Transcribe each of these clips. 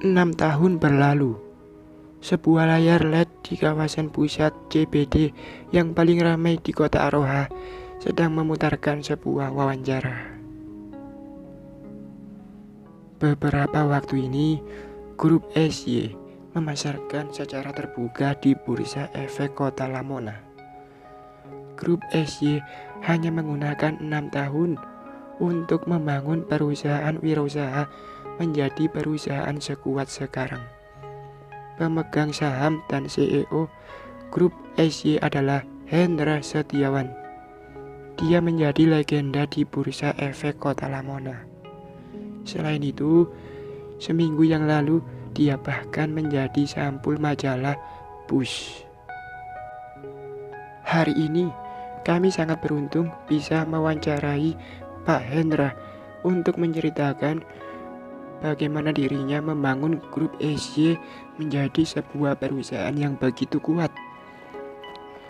6 tahun berlalu. Sebuah layar LED di kawasan pusat CBD yang paling ramai di kota Aroha sedang memutarkan sebuah wawancara. Beberapa waktu ini, grup SY memasarkan secara terbuka di Bursa Efek Kota Lamona. Grup SY hanya menggunakan 6 tahun untuk membangun perusahaan wirausaha menjadi perusahaan sekuat sekarang. Pemegang saham dan CEO grup SY adalah Hendra Setiawan. Dia menjadi legenda di Bursa Efek Kota Lamona. Selain itu, seminggu yang lalu dia bahkan menjadi sampul majalah Push. Hari ini kami sangat beruntung bisa mewawancarai Pak Hendra untuk menceritakan bagaimana dirinya membangun grup SY menjadi sebuah perusahaan yang begitu kuat.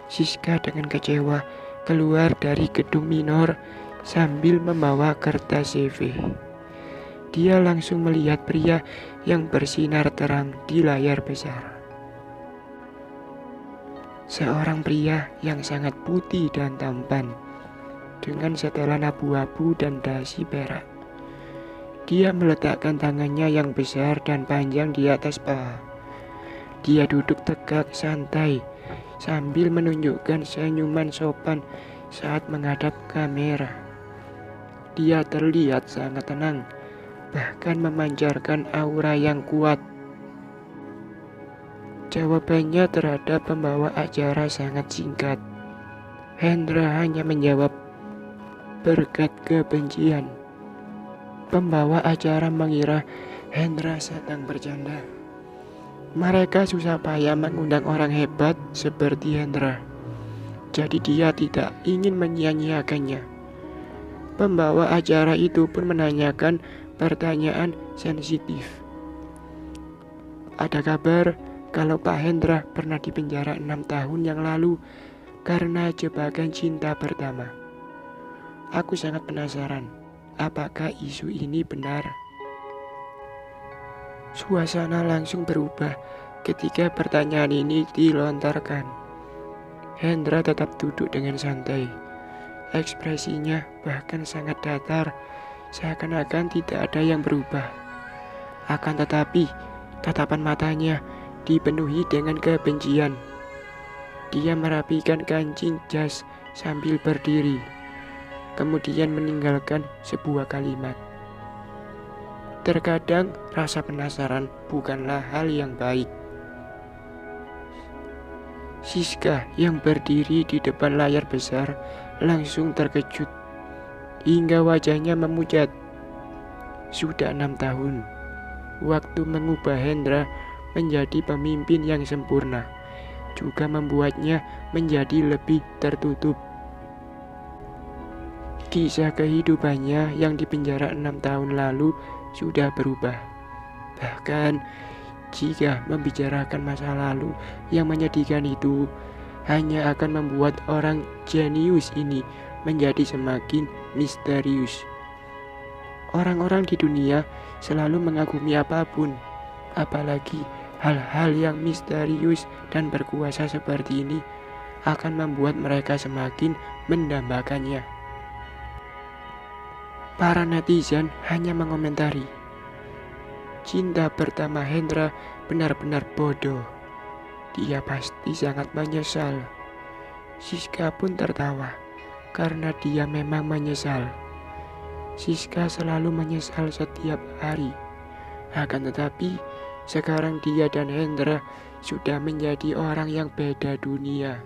Siska dengan kecewa keluar dari gedung minor sambil membawa kertas CV. Dia langsung melihat pria yang bersinar terang di layar besar. Seorang pria yang sangat putih dan tampan, dengan setelan abu-abu dan dasi perak. Dia meletakkan tangannya yang besar dan panjang di atas paha. Dia duduk tegak santai sambil menunjukkan senyuman sopan saat menghadap kamera. Dia terlihat sangat tenang, bahkan memancarkan aura yang kuat. Jawabannya terhadap pembawa acara sangat singkat. Hendra hanya menjawab berkat kebencian. Pembawa acara mengira Hendra sedang bercanda. Mereka susah payah mengundang orang hebat seperti Hendra, jadi dia tidak ingin menyia-nyiakannya. Pembawa acara itu pun menanyakan pertanyaan sensitif. Ada kabar kalau Pak Hendra pernah dipenjara 6 tahun yang lalu karena jebakan cinta pertama. Aku sangat penasaran, apakah isu ini benar? Suasana langsung berubah ketika pertanyaan ini dilontarkan. Hendra tetap duduk dengan santai. Ekspresinya bahkan sangat datar, seakan-akan tidak ada yang berubah. Akan tetapi, tatapan matanya dipenuhi dengan kebencian. Dia merapikan kancing jas sambil berdiri, kemudian meninggalkan sebuah kalimat. Terkadang rasa penasaran bukanlah hal yang baik. Siska yang berdiri di depan layar besar langsung terkejut hingga wajahnya memucat. Sudah 6 tahun, waktu mengubah Hendra menjadi pemimpin yang sempurna, juga membuatnya menjadi lebih tertutup. Kisah kehidupannya yang dipenjara 6 tahun lalu sudah berubah. Bahkan jika membicarakan masa lalu yang menyedihkan itu, hanya akan membuat orang jenius ini menjadi semakin misterius. Orang-orang di dunia selalu mengagumi apapun, apalagi hal-hal yang misterius dan berkuasa seperti ini akan membuat mereka semakin mendambakannya. Para netizen hanya mengomentari, cinta pertama Hendra benar-benar bodoh. Dia pasti sangat menyesal. Siska pun tertawa karena dia memang menyesal. Siska selalu menyesal setiap hari. Akan tetapi, sekarang dia dan Hendra sudah menjadi orang yang beda dunia.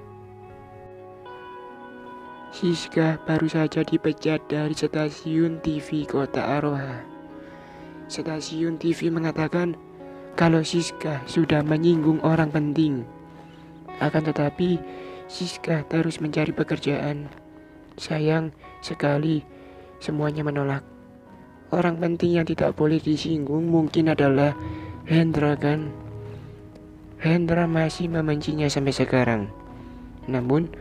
Siska baru saja dipecat dari stasiun TV Kota Aroha. Stasiun TV mengatakan kalau Siska sudah menyinggung orang penting. Akan tetapi, Siska terus mencari pekerjaan. Sayang sekali, semuanya menolak. Orang penting yang tidak boleh disinggung mungkin adalah Hendra, kan? Hendra masih membencinya sampai sekarang. Namun,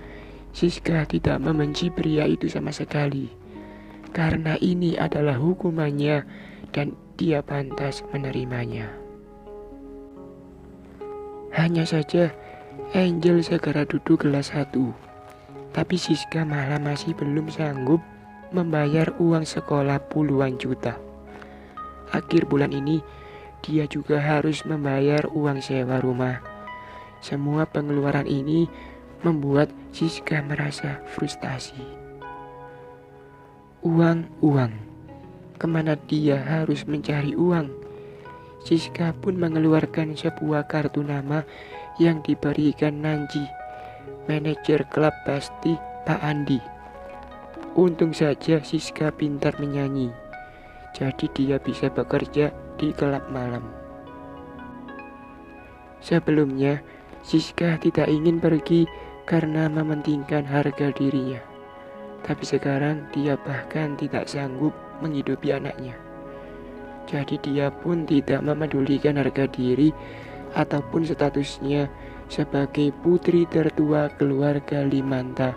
Siska tidak membenci pria itu sama sekali, karena ini adalah hukumannya dan dia pantas menerimanya. Hanya saja Angel segera duduk kelas 1. Tapi Siska malah masih belum sanggup membayar uang sekolah puluhan juta. Akhir bulan ini dia juga harus membayar uang sewa rumah. Semua pengeluaran ini membuat Siska merasa frustasi. Uang. Kemana dia harus mencari uang? Siska pun mengeluarkan sebuah kartu nama yang diberikan Nanji, manajer klub pasti Pak Andi. Untung saja Siska pintar menyanyi, jadi dia bisa bekerja di klub malam. Sebelumnya, Siska tidak ingin pergi karena mementingkan harga dirinya. Tapi sekarang dia bahkan tidak sanggup menghidupi anaknya. Jadi dia pun tidak memedulikan harga diri ataupun statusnya sebagai putri tertua keluarga Limanta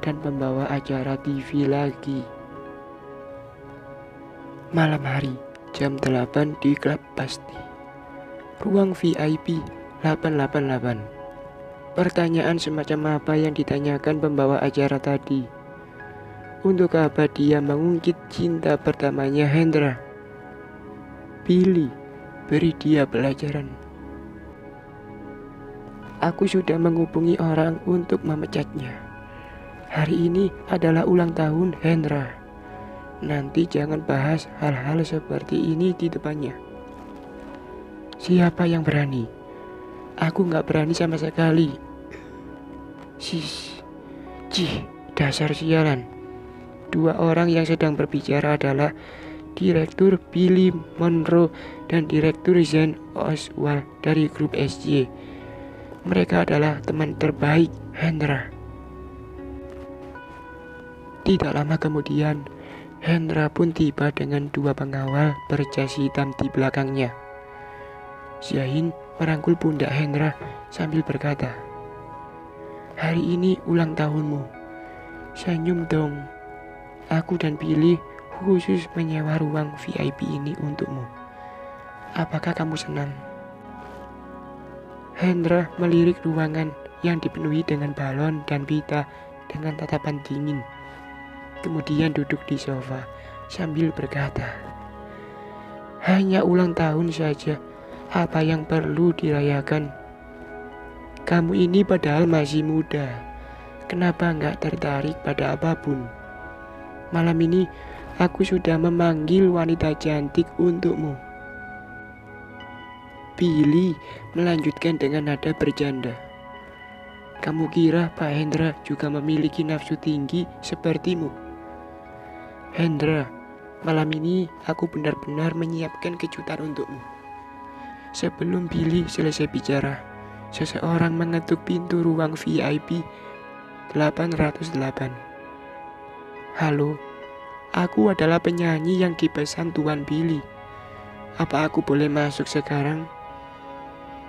dan pembawa acara TV lagi. Malam hari, jam 8 di klub pasti. Ruang VIP 888. Pertanyaan semacam apa yang ditanyakan pembawa acara tadi? Untuk apa dia mengungkit cinta pertamanya Hendra? Pilih, beri dia pelajaran. Aku sudah menghubungi orang untuk memecatnya. Hari ini adalah ulang tahun Hendra. Nanti jangan bahas hal-hal seperti ini di depannya. Siapa yang berani? Aku gak berani sama sekali. Dasar sialan. Dua orang yang sedang berbicara adalah Direktur Billy Monroe dan Direktur Zen Oswald dari grup SJ. Mereka adalah teman terbaik Hendra. Tidak lama kemudian, Hendra pun tiba dengan dua pengawal berjas hitam di belakangnya. Zain merangkul pundak Hendra sambil berkata, "Hari ini ulang tahunmu. Senyum dong. Aku dan Billy khusus menyewa ruang VIP ini untukmu. Apakah kamu senang?" Hendra melirik ruangan yang dipenuhi dengan balon dan pita dengan tatapan dingin. Kemudian duduk di sofa sambil berkata, "Hanya ulang tahun saja, apa yang perlu dirayakan? Kamu ini padahal masih muda. Kenapa nggak tertarik pada apapun? Malam ini aku sudah memanggil wanita cantik untukmu." Billy melanjutkan dengan nada bercanda, "Kamu kira Pak Hendra juga memiliki nafsu tinggi sepertimu? Hendra, malam ini aku benar-benar menyiapkan kejutan untukmu." Sebelum Billy selesai bicara, seseorang mengetuk pintu ruang VIP 808. "Halo, aku adalah penyanyi yang dipesan Tuan Billy. Apa aku boleh masuk sekarang?"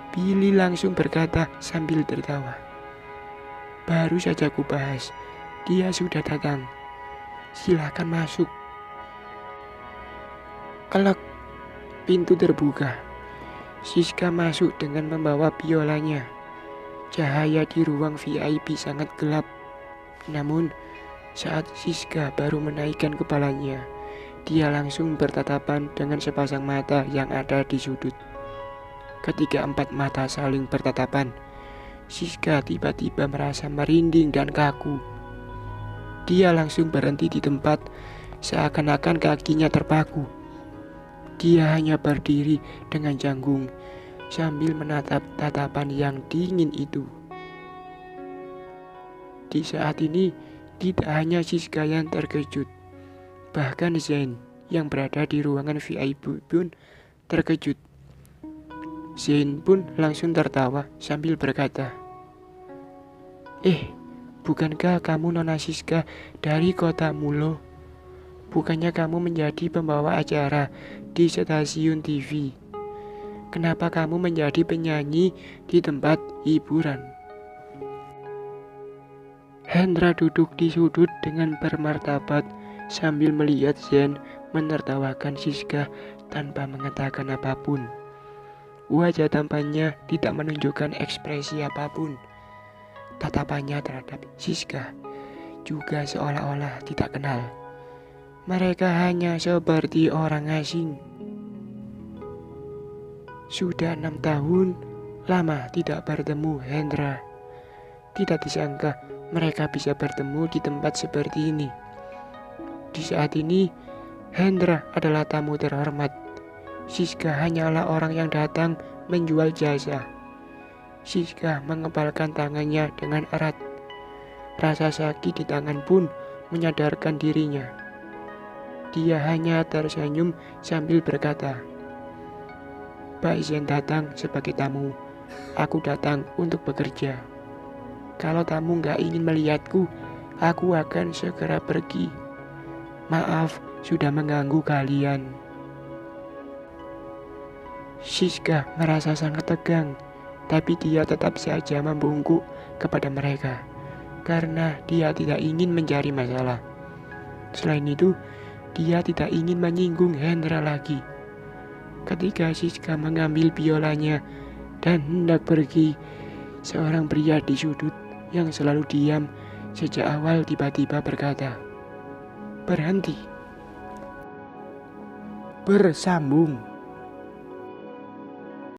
Billy langsung berkata sambil tertawa, "Baru saja ku bahas, dia sudah datang. Silakan masuk." Kelak, pintu terbuka. Siska masuk dengan membawa biolanya. Cahaya di ruang VIP sangat gelap. Namun, saat Siska baru menaikkan kepalanya, dia langsung bertatapan dengan sepasang mata yang ada di sudut. Ketika empat mata saling bertatapan, Siska tiba-tiba merasa merinding dan kaku. Dia langsung berhenti di tempat, seakan-akan kakinya terpaku. Dia hanya berdiri dengan canggung sambil menatap tatapan yang dingin itu. Di saat ini, tidak hanya Siska yang terkejut, bahkan Zain yang berada di ruangan VIP pun terkejut. Zain pun langsung tertawa sambil berkata, bukankah kamu Nona Siska dari kota Mulo? Bukannya kamu menjadi pembawa acara di stasiun TV? Kenapa kamu menjadi penyanyi di tempat hiburan?" Hendra duduk di sudut dengan bermartabat sambil melihat Zain menertawakan Siska tanpa mengatakan apapun. Wajah tampannya tidak menunjukkan ekspresi apapun. Tatapannya terhadap Siska juga seolah-olah tidak kenal. Mereka hanya seperti orang asing. Sudah 6 tahun lama tidak bertemu Hendra. Tidak disangka mereka bisa bertemu di tempat seperti ini. Di saat ini, Hendra adalah tamu terhormat. Siska hanyalah orang yang datang menjual jasa. Siska mengepalkan tangannya dengan erat. Rasa sakit di tangan pun menyadarkan dirinya. Dia hanya tersenyum sambil berkata, "Pak Zen datang sebagai tamu. Aku datang untuk bekerja. Kalau tamu nggak ingin melihatku, aku akan segera pergi. Maaf sudah mengganggu kalian." Siska merasa sangat tegang, tapi dia tetap saja membungkuk kepada mereka karena dia tidak ingin mencari masalah. Selain itu, dia tidak ingin menyinggung Hendra lagi. Ketika Siska mengambil biolanya dan hendak pergi, seorang pria di sudut yang selalu diam sejak awal tiba-tiba berkata, "Berhenti." Bersambung.